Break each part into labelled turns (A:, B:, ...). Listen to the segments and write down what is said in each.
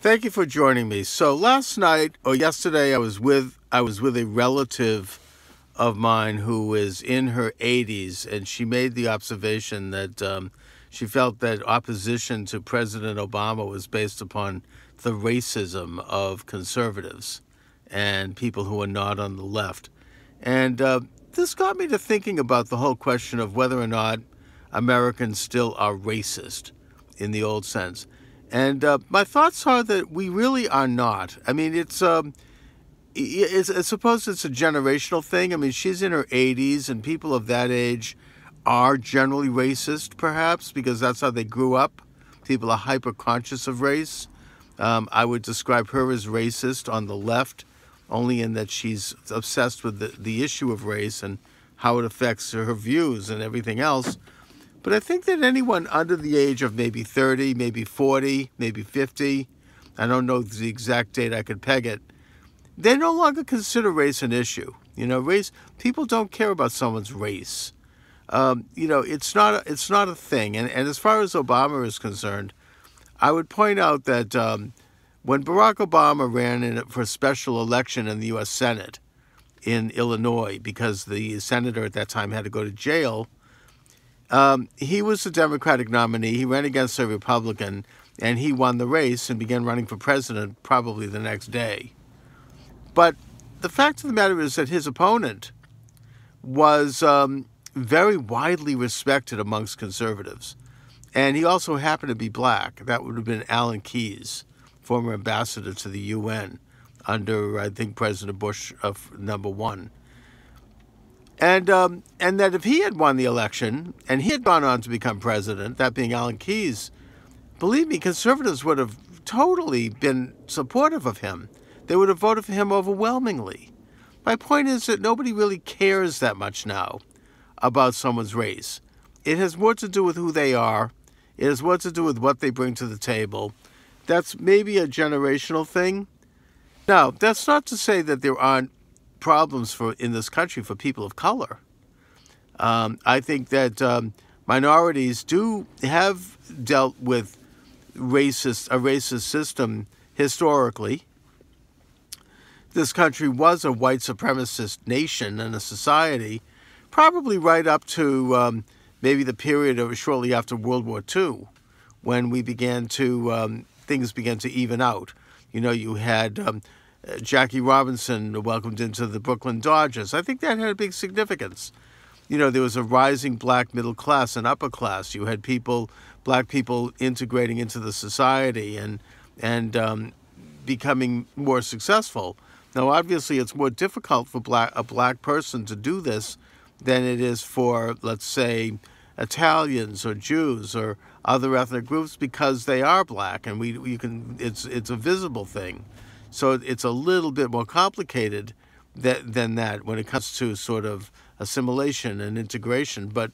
A: Thank you for joining me. So last night or yesterday, I was with a relative of mine who is in her 80s, and she made the observation that she felt that opposition to President Obama was based upon the racism of conservatives and people who are not on the left. And this got me to thinking about the whole question of whether or not Americans still are racist in the old sense. And my thoughts are that we really are not. I mean, I suppose it's a generational thing. I mean, she's in her 80s, and people of that age are generally racist, perhaps, because that's how they grew up. People are hyper conscious of race. I would describe her as racist on the left, only in that she's obsessed with the issue of race and how it affects her views and everything else. But I think that anyone under the age of maybe 30, maybe 40, maybe 50, I don't know the exact date I could peg it, they no longer consider race an issue. Race, people don't care about someone's race. It's not a thing. And as far as Obama is concerned, I would point out that when Barack Obama ran for a special election in the U.S. Senate in Illinois, because the senator at that time had to go to jail, he was the Democratic nominee. He ran against a Republican, and he won the race and began running for president probably the next day. But the fact of the matter is that his opponent was very widely respected amongst conservatives. And he also happened to be black. That would have been Alan Keyes, former ambassador to the UN under, I think, President Bush of number one. And that if he had won the election and he had gone on to become president, that being Alan Keyes, believe me, conservatives would have totally been supportive of him. They would have voted for him overwhelmingly. My point is that nobody really cares that much now about someone's race. It has more to do with who they are. It has more to do with what they bring to the table. That's maybe a generational thing. Now, that's not to say that there aren't problems in this country for people of color. I think that minorities have dealt with a racist system historically. This country was a white supremacist nation and a society, probably right up to maybe the period of shortly after World War II, when things began to even out. You had Jackie Robinson welcomed into the Brooklyn Dodgers. I think that had a big significance. There was a rising black middle class and upper class. You had black people integrating into the society and becoming more successful. Now, obviously, it's more difficult for a black person to do this than it is for, let's say, Italians or Jews or other ethnic groups, because they are black, and it's a visible thing. So it's a little bit more complicated than that when it comes to sort of assimilation and integration. But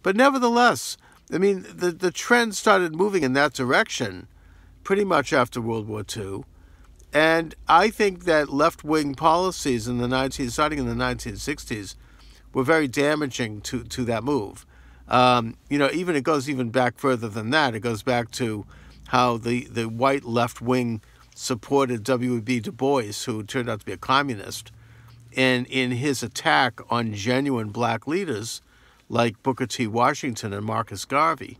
A: nevertheless, I mean, the trend started moving in that direction pretty much after World War II. And I think that left-wing policies starting in the 1960s, were very damaging to that move. Even it goes even back further than that. It goes back to how the white left wing supported W.E.B. Du Bois, who turned out to be a communist, and in his attack on genuine black leaders like Booker T. Washington and Marcus Garvey.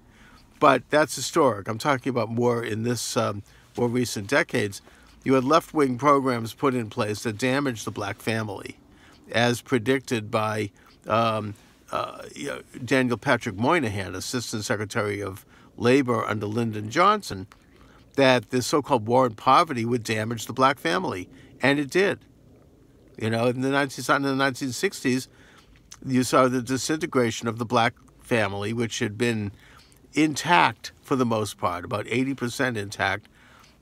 A: But that's historic. I'm talking about more in this more recent decades. You had left-wing programs put in place that damaged the black family, as predicted by Daniel Patrick Moynihan, Assistant Secretary of Labor under Lyndon Johnson, that the so-called war on poverty would damage the black family. And it did. In the 1960s, you saw the disintegration of the black family, which had been intact for the most part, about 80% intact,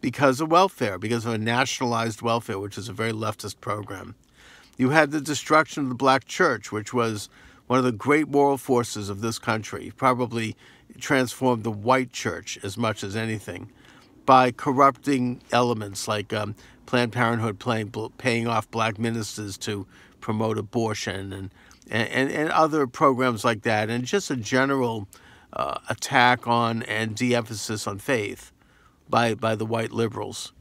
A: because of welfare, because of a nationalized welfare, which is a very leftist program. You had the destruction of the black church, which was one of the great moral forces of this country, probably transformed the white church as much as anything, by corrupting elements like Planned Parenthood paying off black ministers to promote abortion and other programs like that, and just a general attack on and de-emphasis on faith by the white liberals.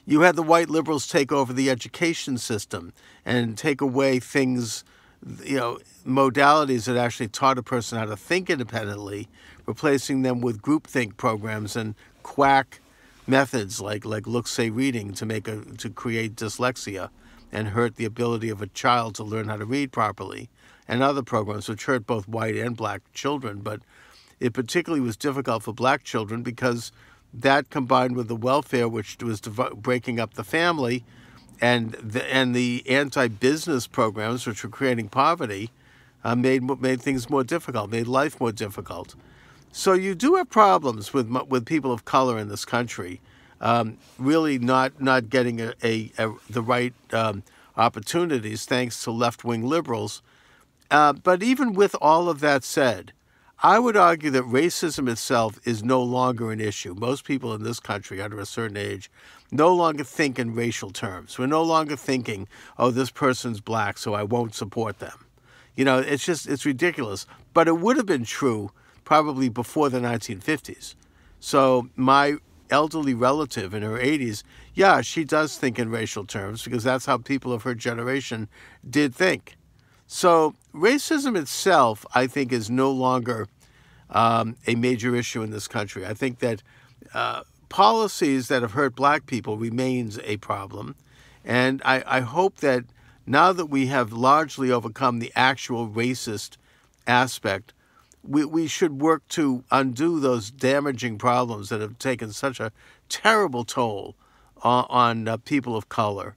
A: You had the white liberals take over the education system and take away things, modalities that actually taught a person how to think independently, replacing them with groupthink programs and quack methods like look-say reading to create dyslexia and hurt the ability of a child to learn how to read properly, and other programs which hurt both white and black children. But it particularly was difficult for black children because that, combined with the welfare, which was breaking up the family, and the anti-business programs, which were creating poverty, made things more difficult, made life more difficult. So you do have problems with people of color in this country, really not getting the right opportunities thanks to left-wing liberals. But even with all of that said, I would argue that racism itself is no longer an issue. Most people in this country under a certain age no longer think in racial terms. We're no longer thinking, oh, this person's black, so I won't support them. It's ridiculous. But it would have been true probably before the 1950s. So my elderly relative in her 80s, yeah, she does think in racial terms because that's how people of her generation did think. So racism itself, I think, is no longer a major issue in this country. I think that policies that have hurt black people remains a problem. And I hope that now that we have largely overcome the actual racist aspect, we should work to undo those damaging problems that have taken such a terrible toll on people of color.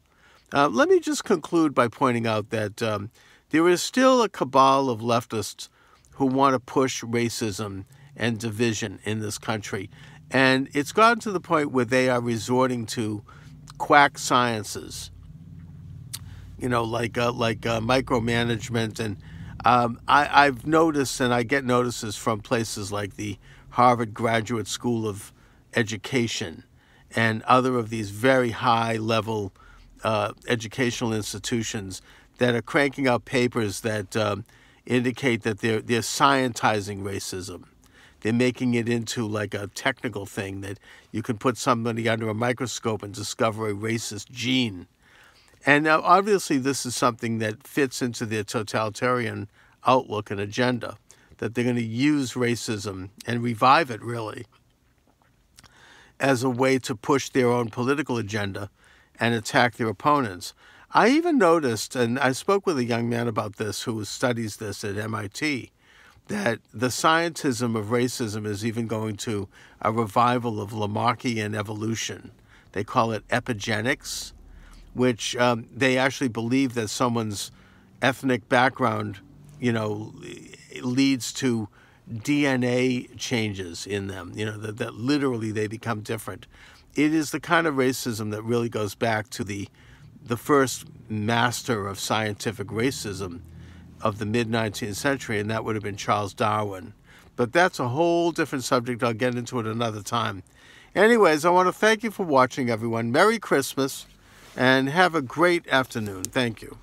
A: Let me just conclude by pointing out that there is still a cabal of leftists who want to push racism and division in this country. And it's gotten to the point where they are resorting to quack sciences, like micromanagement. And I've noticed, and I get notices from places like the Harvard Graduate School of Education and other of these very high-level educational institutions that are cranking out papers that indicate that they're scientizing racism. They're making it into like a technical thing that you can put somebody under a microscope and discover a racist gene. And now, obviously, this is something that fits into their totalitarian outlook and agenda, that they're going to use racism and revive it, really, as a way to push their own political agenda and attack their opponents. I even noticed, and I spoke with a young man about this who studies this at MIT, that the scientism of racism is even going to a revival of Lamarckian evolution. They call it epigenetics, which they actually believe that someone's ethnic background, leads to DNA changes in them, that literally they become different. It is the kind of racism that really goes back to the first master of scientific racism of the mid-19th century, and that would have been Charles Darwin. But that's a whole different subject. I'll get into it another time. Anyways, I want to thank you for watching, everyone. Merry Christmas, and have a great afternoon. Thank you.